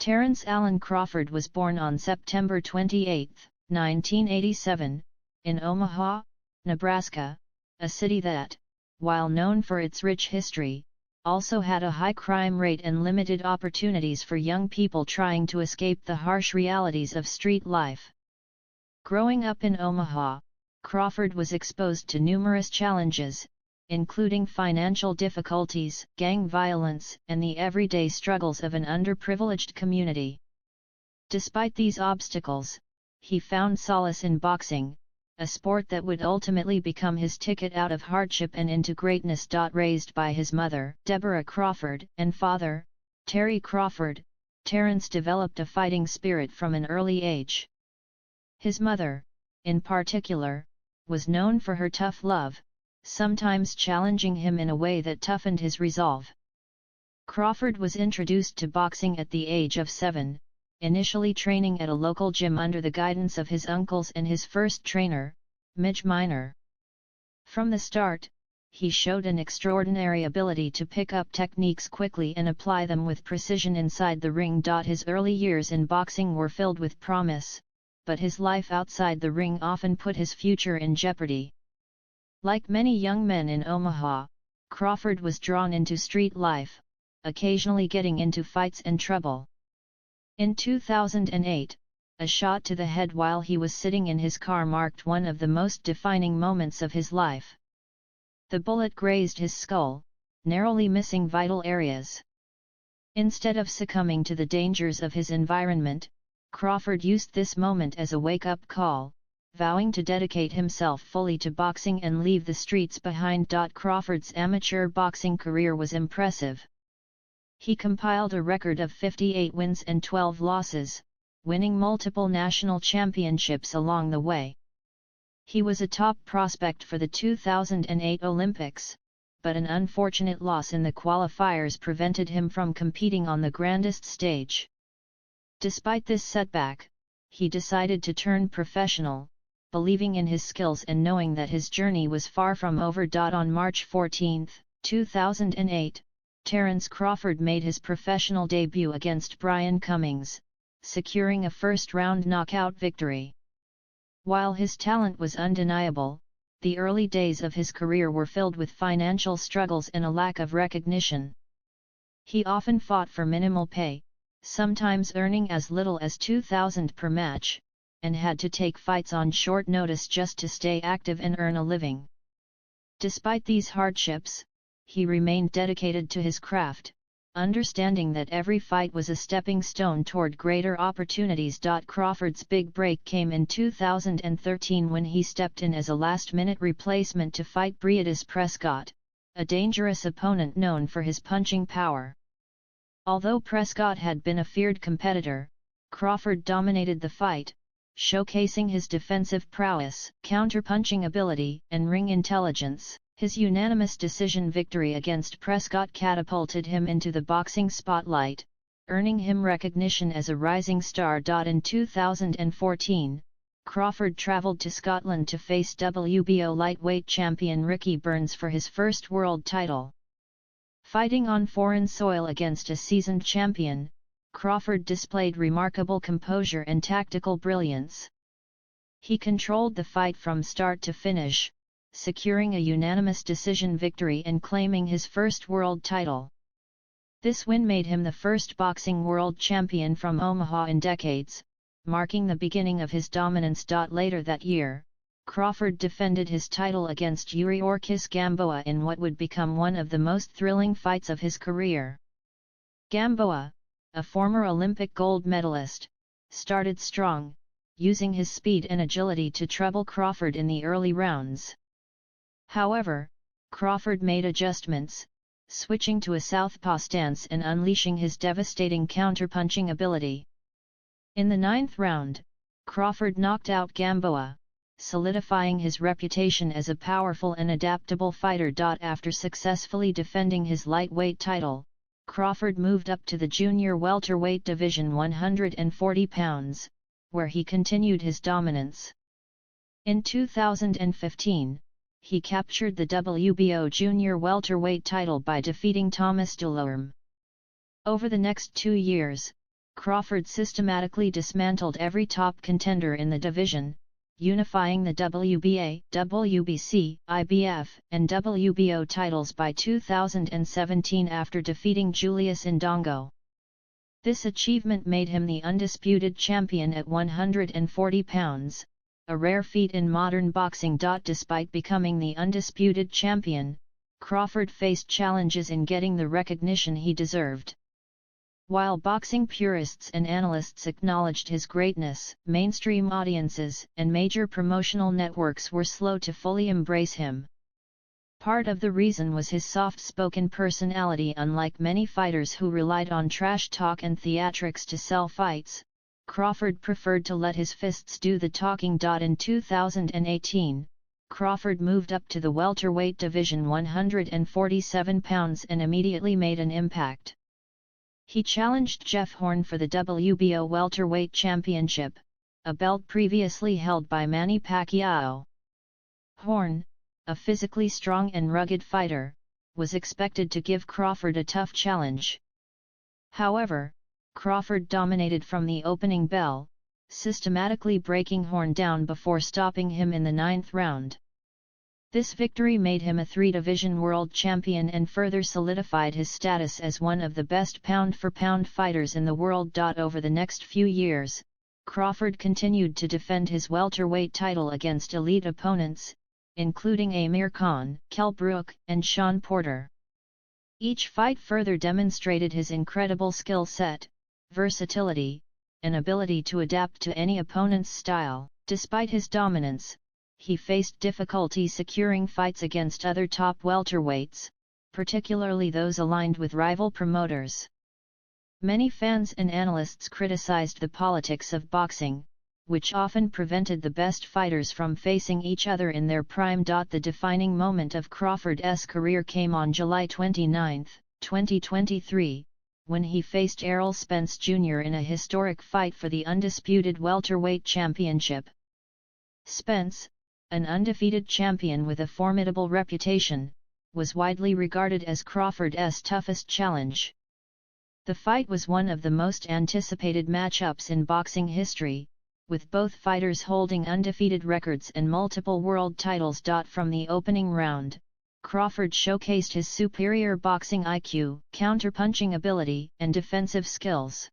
Terence Allen Crawford was born on September 28, 1987, in Omaha, Nebraska, a city that, while known for its rich history, also had a high crime rate and limited opportunities for young people trying to escape the harsh realities of street life. Growing up in Omaha, Crawford was exposed to numerous challenges, including financial difficulties, gang violence, and the everyday struggles of an underprivileged community. Despite these obstacles, he found solace in boxing, a sport that would ultimately become his ticket out of hardship and into greatness. Raised by his mother, Deborah Crawford, and father, Terry Crawford, Terence developed a fighting spirit from an early age. His mother, in particular, was known for her tough love, sometimes challenging him in a way that toughened his resolve. Crawford was introduced to boxing at the age of 7, initially training at a local gym under the guidance of his uncles and his first trainer, Midge Miner. From the start, he showed an extraordinary ability to pick up techniques quickly and apply them with precision inside the ring. His early years in boxing were filled with promise, but his life outside the ring often put his future in jeopardy. Like many young men in Omaha, Crawford was drawn into street life, occasionally getting into fights and trouble. In 2008, a shot to the head while he was sitting in his car marked one of the most defining moments of his life. The bullet grazed his skull, narrowly missing vital areas. Instead of succumbing to the dangers of his environment, Crawford used this moment as a wake-up call, vowing to dedicate himself fully to boxing and leave the streets behind. Crawford's amateur boxing career was impressive. He compiled a record of 58 wins and 12 losses, winning multiple national championships along the way. He was a top prospect for the 2008 Olympics, but an unfortunate loss in the qualifiers prevented him from competing on the grandest stage. Despite this setback, he decided to turn professional, believing in his skills and knowing that his journey was far from over. On March 14, 2008, Terence Crawford made his professional debut against Brian Cummings, securing a first-round knockout victory. While his talent was undeniable, the early days of his career were filled with financial struggles and a lack of recognition. He often fought for minimal pay, sometimes earning as little as $2,000 per match, and had to take fights on short notice just to stay active and earn a living. Despite these hardships, he remained dedicated to his craft, understanding that every fight was a stepping stone toward greater opportunities. Crawford's big break came in 2013 when he stepped in as a last-minute replacement to fight Breidis Prescott, a dangerous opponent known for his punching power. Although Prescott had been a feared competitor, Crawford dominated the fight, showcasing his defensive prowess, counterpunching ability, and ring intelligence. His unanimous decision victory against Prescott catapulted him into the boxing spotlight, earning him recognition as a rising star. In 2014, Crawford traveled to Scotland to face WBO lightweight champion Ricky Burns for his first world title. Fighting on foreign soil against a seasoned champion, Crawford displayed remarkable composure and tactical brilliance. He controlled the fight from start to finish, securing a unanimous decision victory and claiming his first world title. This win made him the first boxing world champion from Omaha in decades, marking the beginning of his dominance. Later that year, Crawford defended his title against Yuriorkis Gamboa in what would become one of the most thrilling fights of his career. Gamboa, a former Olympic gold medalist, started strong, using his speed and agility to trouble Crawford in the early rounds. However, Crawford made adjustments, switching to a southpaw stance and unleashing his devastating counterpunching ability. In the ninth round, Crawford knocked out Gamboa, solidifying his reputation as a powerful and adaptable fighter. After successfully defending his lightweight title, Crawford moved up to the junior welterweight division 140 pounds, where he continued his dominance. In 2015, he captured the WBO junior welterweight title by defeating Thomas Dulorme. Over the next 2 years, Crawford systematically dismantled every top contender in the division, unifying the WBA, WBC, IBF, and WBO titles by 2017 after defeating Julius Indongo. This achievement made him the undisputed champion at 140 pounds, a rare feat in modern boxing. Despite becoming the undisputed champion, Crawford faced challenges in getting the recognition he deserved. While boxing purists and analysts acknowledged his greatness, mainstream audiences and major promotional networks were slow to fully embrace him. Part of the reason was his soft-spoken personality. Unlike many fighters who relied on trash talk and theatrics to sell fights, Crawford preferred to let his fists do the talking. In 2018, Crawford moved up to the welterweight division 147 pounds and immediately made an impact. He challenged Jeff Horn for the WBO welterweight championship, a belt previously held by Manny Pacquiao. Horn, a physically strong and rugged fighter, was expected to give Crawford a tough challenge. However, Crawford dominated from the opening bell, systematically breaking Horn down before stopping him in the 9th round. This victory made him a 3-division world champion and further solidified his status as one of the best pound-for-pound fighters in the world. Over the next few years, Crawford continued to defend his welterweight title against elite opponents, including Amir Khan, Kell Brook, and Sean Porter. Each fight further demonstrated his incredible skill set, versatility, and ability to adapt to any opponent's style. Despite his dominance, he faced difficulty securing fights against other top welterweights, particularly those aligned with rival promoters. Many fans and analysts criticized the politics of boxing, which often prevented the best fighters from facing each other in their prime. The defining moment of Crawford's career came on July 29, 2023, when he faced Errol Spence Jr. in a historic fight for the undisputed welterweight championship. Spence, an undefeated champion with a formidable reputation, was widely regarded as Crawford's toughest challenge. The fight was one of the most anticipated matchups in boxing history, with both fighters holding undefeated records and multiple world titles. From the opening round, Crawford showcased his superior boxing IQ, counterpunching ability, and defensive skills.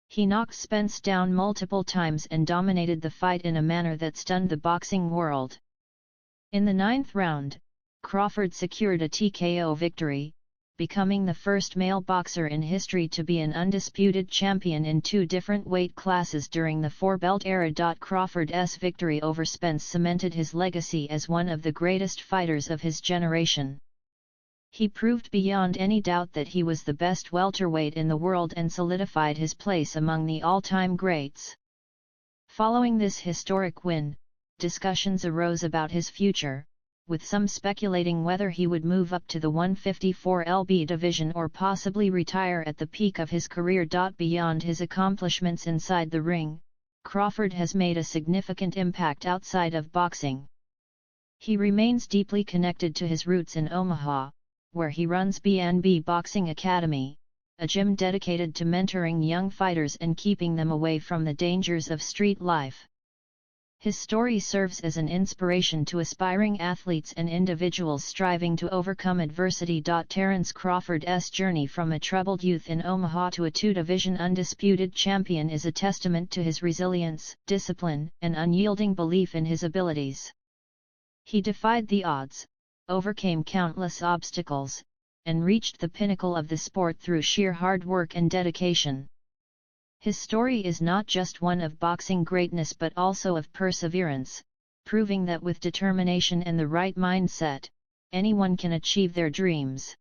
He knocked Spence down multiple times and dominated the fight in a manner that stunned the boxing world. In the 9th round, Crawford secured a TKO victory, becoming the first male boxer in history to be an undisputed champion in 2 different weight classes during the 4-belt era. Crawford's victory over Spence cemented his legacy as one of the greatest fighters of his generation. He proved beyond any doubt that he was the best welterweight in the world and solidified his place among the all-time greats. Following this historic win, discussions arose about his future, with some speculating whether he would move up to the 154lb division or possibly retire at the peak of his career. Beyond his accomplishments inside the ring, Crawford has made a significant impact outside of boxing. He remains deeply connected to his roots in Omaha, where he runs B&B Boxing Academy, a gym dedicated to mentoring young fighters and keeping them away from the dangers of street life. His story serves as an inspiration to aspiring athletes and individuals striving to overcome adversity. Terence Crawford's journey from a troubled youth in Omaha to a 2-division undisputed champion is a testament to his resilience, discipline, and unyielding belief in his abilities. He defied the odds, overcame countless obstacles, and reached the pinnacle of the sport through sheer hard work and dedication. His story is not just one of boxing greatness but also of perseverance, proving that with determination and the right mindset, anyone can achieve their dreams.